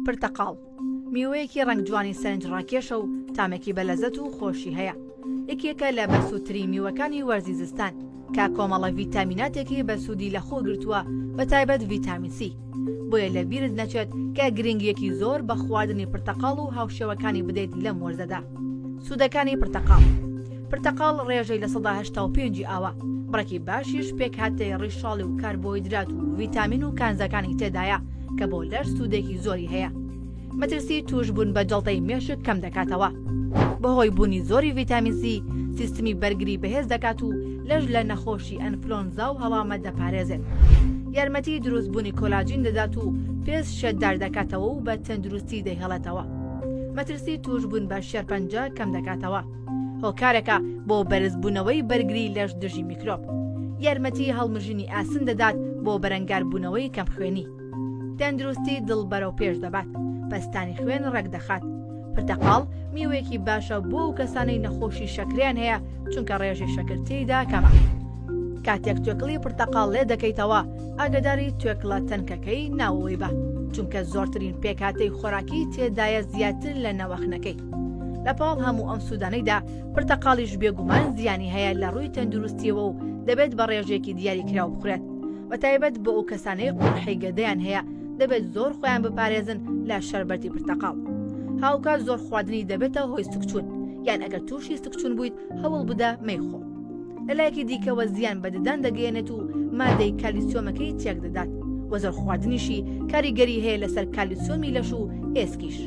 پرتەقاڵ میوەیەکی ڕەنگ جوانی سەرنج ڕاکێشە و تامێکی بەلەزەت و خۆشی هەیە. یەکێکە لە بەسووترین میوەکانی وەرزی زستان کە کۆمەڵە ڤیتامیناتێکی بەسوودی لە خۆ گرتووە بە تایبەت ڤیتامین سی. بۆیە لە بیرت نەچێت کە گرنگیەکی زۆر بە خواردنی پرتەقاڵ و هاوشێوەکانی بدەیت لەم وەرزەدا. سوودەکانی پرتەقاڵ. پرتەقاڵ ڕێژەی لە 185 ئاوە، بڕێکی باشیش پێک هاتەی ڕیشاڵی و کاربۆیدرات و ڤیتامین و کانزەکانی تێدایە کە بۆ لەش سوودێکی زۆری هەیە. مەترسی توشبوون بە جەڵتەی مێشک کەم دەکاتەوە. بەهۆی بوونی زۆری ڤیتامین سی سیستمی بەرگری بەهێز دەکات و لەش لە نەخۆشی ئەنفلۆنزا و هەڵامەت دەپارێزێت. یارمەتی دروستبوونی کۆلاجین دەدات و پێست شێتدار دەکاتەوە و بە تەندروستی دەیهێڵێتەوە. مەترسی توشبوون بە شێرپەنجە کەم دەکاتەوە. هۆکارێکە بۆ بەرزبوونەوەی بەرگری لەش دژی میکرۆب. یارمەتی هەڵمژنی ئاسن دەدات بۆ بەرەنگاربوونەوەی کەم خوێنی. تەندروستی دڵ بەرەو پێش دەبات، پەستانی خوێن ڕێک دەخات. پرتەقاڵ میوەیەکی باشە بۆ ئەو کەسانەی نەخۆشی شەکریان هەیە چونکە ڕێژەی شەکرتیدا کەمە. کاتێک توێکڵی پرتەقاڵ لێ دەکەیتەوە ئاگداری توێکڵە تەنکەکەی ناوەوەی بە، چونکە زۆرترین پێکهاتەی خۆراکی تێدایە زیاتر لە نەوەخنەکەی. لە پاڵ هەموو ئەم سوودانەیدا پرتەقاڵیش بێگومان زیانی هەیە لە ڕووی تەندروستیەوە و دەبێت بە ڕێژێکی دیاری کراو بخورێت. بەتایبەت بۆ ئەو کەسانەی قورحەی گەدەیان هەیە دەبێت زۆر خۆیان بپارێزن لە شەربەتی پرتەقاڵ. هاوکات زۆر خواردنی دەبێتە هۆی سکچوون، یان ئەگەر تووشی سکچوون بوویت هەوڵ بدە مەیخۆ. لەلایەکی دیکەوە زیان بەدەدان دەگەیەنێت و مادەی کالیسیۆمەکەی تێک دەدات. وەزەر خواردنیشی کاریگەری هەیە لەسەر کالیسیۆمی لەش و ئێسکیش.